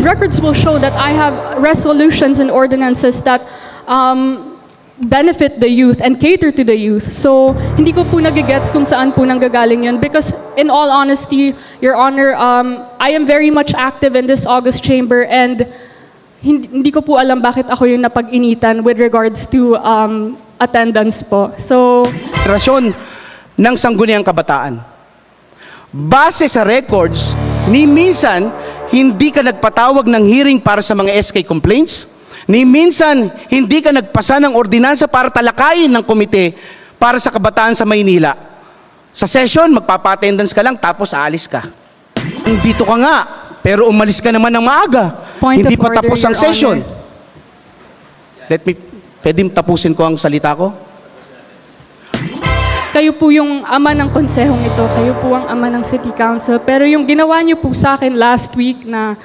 records will show that I have resolutions and ordinances that benefit the youth and cater to the youth. So, hindi ko po nagigets kung saan po nanggagaling yun. Because, in all honesty, Your Honor, I am very much active in this August chamber and hindi ko po alam bakit ako yung napag-initan with regards to attendance po. So, Rasyon ng Sangguniang Kabataan. Base sa records, ni minsan, hindi ka nagpatawag ng hearing para sa mga SK complaints, ni minsan, hindi ka nagpasa ng ordinansa para talakayin ng komite para sa kabataan sa Maynila. Sa session, magpapa-attendance ka lang, tapos aalis ka. Dito ka nga, pero umalis ka naman ng maaga. Hindi pa tapos ang session. Pwede tapusin ko ang salita ko? Kayo po yung ama ng konsehong ito, kayo po ang ama ng City Council. Pero yung ginawa niyo po sa akin last week na